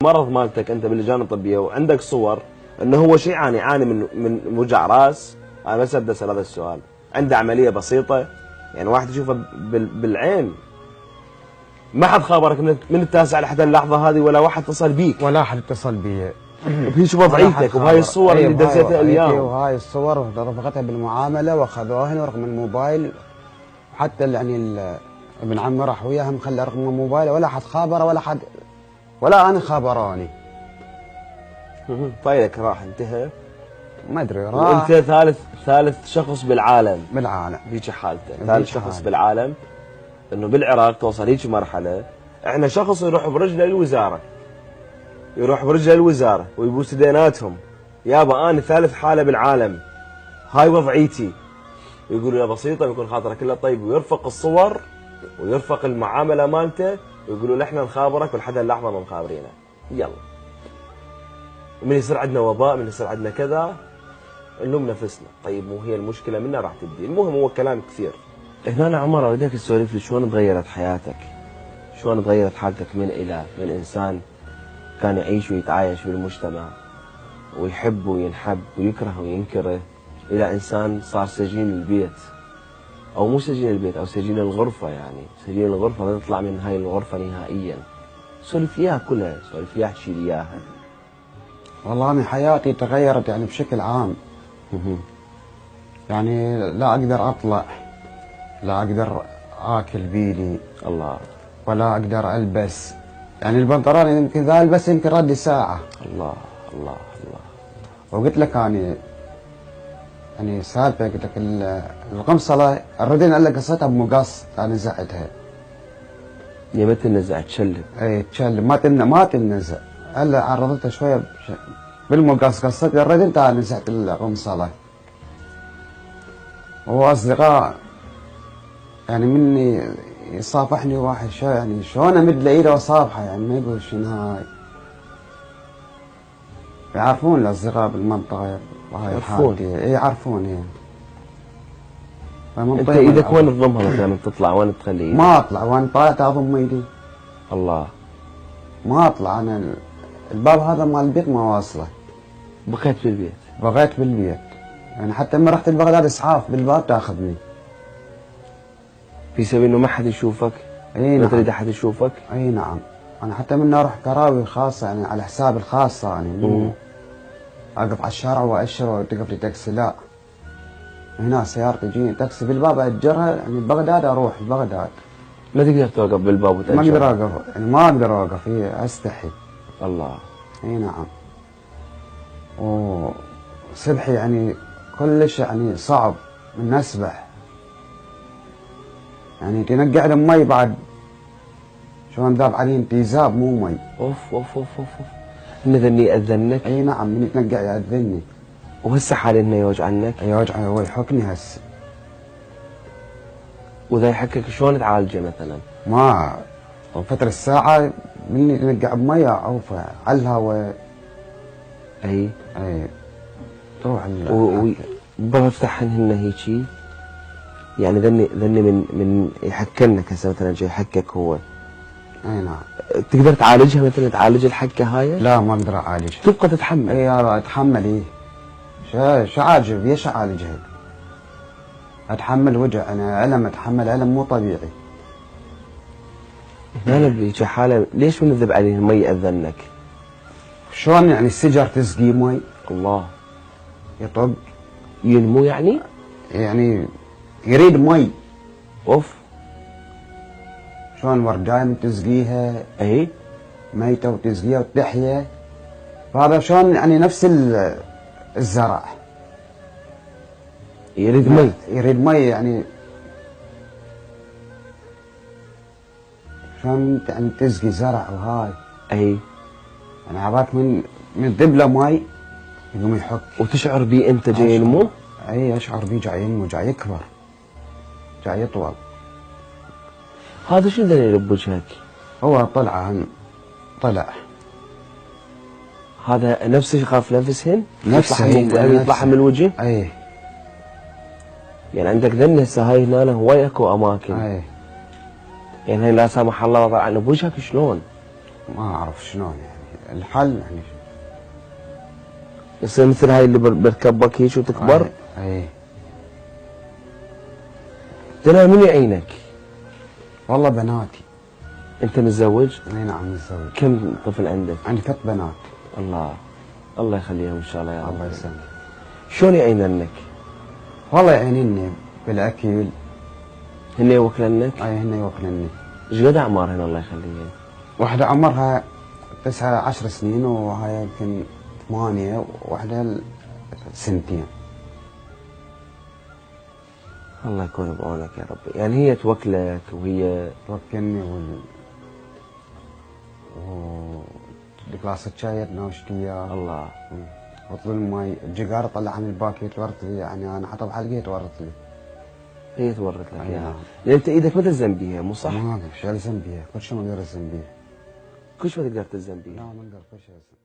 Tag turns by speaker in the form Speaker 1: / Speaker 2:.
Speaker 1: المرض مالتك انت باللجان الطبيه وعندك صور انه هو شيء يعاني من وجع راس، انا بس بدي اسال هذا السؤال، عنده عمليه بسيطه، يعني واحد يشوفه بالعين، ما حد خابرك من التاسع لحد اللحظه هذه، ولا واحد اتصل بيك؟
Speaker 2: ولا احد اتصل بي.
Speaker 1: بهيش وضعيتك وبهاي الصور اللي دزيتها اليوم،
Speaker 2: وهاي الصور رفقتها بالمعامله واخذوها رقم الموبايل، حتى يعني ابن عمي راح وياهم خلى رقم الموبايل، ولا حد خابره ولا انا خابراني.
Speaker 1: فايلك راح انتهى،
Speaker 2: ما ادري راح.
Speaker 1: وانت ثالث شخص بالعالم بهيك حالته، ثالث شخص بالعالم انه بالعراق توصل هيك مرحله. احنا شخص يروح برجله الوزاره، ويبوس ديناتهم، يابا انا ثالث حاله بالعالم، هاي وضعيتي، ويقولوا له بسيطه ويكون خاطره كله طيب، ويرفق الصور ويرفق المعامله مالته، ويقولوا له احنا نخابرك ولحد اللحظه ما مخابرينه. يلا من يصير عندنا وباء، من يصير عندنا كذا، نلوم نفسنا. طيب مو هي المشكله منا راح تبدي. المهم هو كلام كثير. هنا عمر اريدك تسولف لي شلون تغيرت حياتك، شلون تغيرت حالتك من انسان كان يعيش ويتعايش بالمجتمع ويحب وينحب ويكره وينكره، الى انسان صار سجين البيت، او مو سجين البيت، او سجين الغرفه. يعني سجين الغرفه ما تطلع من هاي الغرفه نهائيا. سولف اياها كلها، سولف اياها، احكي لي اياها.
Speaker 2: والله أنا حياتي تغيرت يعني بشكل عام. يعني لا أقدر أطلع، لا أقدر آكل بيدي،
Speaker 1: الله،
Speaker 2: ولا أقدر ألبس. يعني البنطلون يمكن إذا ألبس يمكن ردي ساعة.
Speaker 1: الله الله الله.
Speaker 2: وقلت لك أنا يعني سالفة، قلت لك القمصلة الردين اللي قصيتها بمقص، أنا نزعتها.
Speaker 1: يا ما تنزع، تشلب.
Speaker 2: اي تشلب، ما تنزع، الا عرضتها شويه بالمقص، قصيت الردين تعال نزعت القمصلة. واصدقاء يعني مني يصافحني واحد، شو يعني شلون امد له ايده واصافحه، يعني ما يقول شنو هاي. يعرفون الاصدقاء بالمنطقه هاي حالتي، اي يعرفون يعني.
Speaker 1: انت ايدك وين تضمها مثلا من تطلع؟ وين تخلي ايدك؟
Speaker 2: ما اطلع، وانا طالع اضم ايدي.
Speaker 1: الله.
Speaker 2: ما اطلع، انا الباب هذا مال البيت ما واصله.
Speaker 1: بقيت بالبيت؟
Speaker 2: بقيت بالبيت، يعني حتى لما رحت لبغداد اسعاف بالباب تاخذني.
Speaker 1: في سبيل انه ما حد يشوفك؟
Speaker 2: اي نعم.
Speaker 1: ما تريد احد يشوفك؟
Speaker 2: اي نعم. انا حتى من اروح كراوي خاصه، يعني على حسابي الخاصه، يعني مو اقف على الشارع واشر وتقف لي تاكسي، لا. هنا سيارة تجيني تاكسي بالباب اجرها، يعني بغداد اروح بغداد.
Speaker 1: ما تقدر توقف بالباب وتأجر؟
Speaker 2: ما اقدر اوقف، يعني ما اقدر اوقف، استحي.
Speaker 1: الله.
Speaker 2: اي نعم. وسبحي يعني كلش يعني صعب من اسبح، يعني تنقع له مي بعد، شلون ذاب علي انتزاب مو مي.
Speaker 1: اوف اوف اوف اوف. ان ذني يأذنك؟
Speaker 2: اي نعم، من يتنقع يأذني.
Speaker 1: وهسه حاليا انه يوجع عنك؟
Speaker 2: يوجعني، هو يحكني هسه.
Speaker 1: واذا يحكك شلون تعالجه مثلا؟
Speaker 2: ما فترة الساعة مني يتنقع بمية عوفة على الهواء.
Speaker 1: اي
Speaker 2: تروح
Speaker 1: بفتحن هن هيجي، يعني ذني من يحكنك هسه مثلا جاي يحكك هو.
Speaker 2: اي نعم.
Speaker 1: تقدر تعالجها مثلا، تعالج الحكه هاي؟
Speaker 2: لا ما اقدر اعالجها.
Speaker 1: تبقى تتحمل؟
Speaker 2: اي اتحمل. شو عاجب ليش اعالجها؟ اتحمل وجع، انا الم اتحمل الم مو طبيعي.
Speaker 1: انا بهيك حاله ليش منذب عليه المي اذنك؟
Speaker 2: شلون يعني السجر تسقي مي؟
Speaker 1: الله.
Speaker 2: يطق
Speaker 1: ينمو يعني
Speaker 2: يريد مي.
Speaker 1: اوف.
Speaker 2: شلون وردايم تسقيها
Speaker 1: اي
Speaker 2: ميته وتسقيها وتحيا، فهذا شلون يعني نفس الزرع
Speaker 1: يريد مي.
Speaker 2: يريد مي، يعني شلون يعني تسقي زرع وهاي.
Speaker 1: اي
Speaker 2: يعني عباك من ذب له مي يقوم يحك.
Speaker 1: وتشعر بيه انت جاي ينمو؟
Speaker 2: اي اشعر بيه جاي ينمو، جاي يكبر، جاي يطول.
Speaker 1: هذا شو دليل بوجهك؟
Speaker 2: هو طلع
Speaker 1: هذا نفسه يخاف نفسهن؟
Speaker 2: نفسه
Speaker 1: يطلع من الوجه؟
Speaker 2: اي.
Speaker 1: يعني عندك ذن هسه هاي هنا هواي اكو اماكن.
Speaker 2: اي.
Speaker 1: يعني هاي لا سامح الله وضع عنه بوجهك شلون؟
Speaker 2: ما اعرف شلون، يعني الحل يعني.
Speaker 1: يصير مثل هاي اللي بركبك هيك وتكبر.
Speaker 2: اي
Speaker 1: ترى من يعينك؟
Speaker 2: والله بناتي.
Speaker 1: انت متزوج؟
Speaker 2: اي نعم متزوج.
Speaker 1: كم طفل عندك؟
Speaker 2: عندي 3 بنات.
Speaker 1: الله يخليهم ان شاء الله يا رب.
Speaker 2: الله يسلمك.
Speaker 1: شلون يعيننك؟
Speaker 2: والله يعينني بالاكل.
Speaker 1: هن يوكلنك؟
Speaker 2: اي هن يوكلني.
Speaker 1: ايش قد اعمارهن الله يخليهم؟
Speaker 2: واحدة عمرها 10 سنين وهاي يمكن 8 وواحدة 2 سنين.
Speaker 1: الله يكون بعونك يا ربي. يعني هي توكلك وهي
Speaker 2: توكلني بكلاسة شاي تناوشت اياه.
Speaker 1: الله.
Speaker 2: وطل الماي الجيجار طلع من الباكيت ورث لي، يعني انا حطب حلقه تورث لي.
Speaker 1: هي تورث لك
Speaker 2: أي
Speaker 1: اياها.
Speaker 2: نعم.
Speaker 1: لان انت ايدك ما تلزم بيها مو صح؟
Speaker 2: ما اقدر شو الزم بيها، كل شيء ما اقدر الزم بيها.
Speaker 1: كل شوي تقدر تلزم بيها.
Speaker 2: لا ما اقدر كل شيء الزم.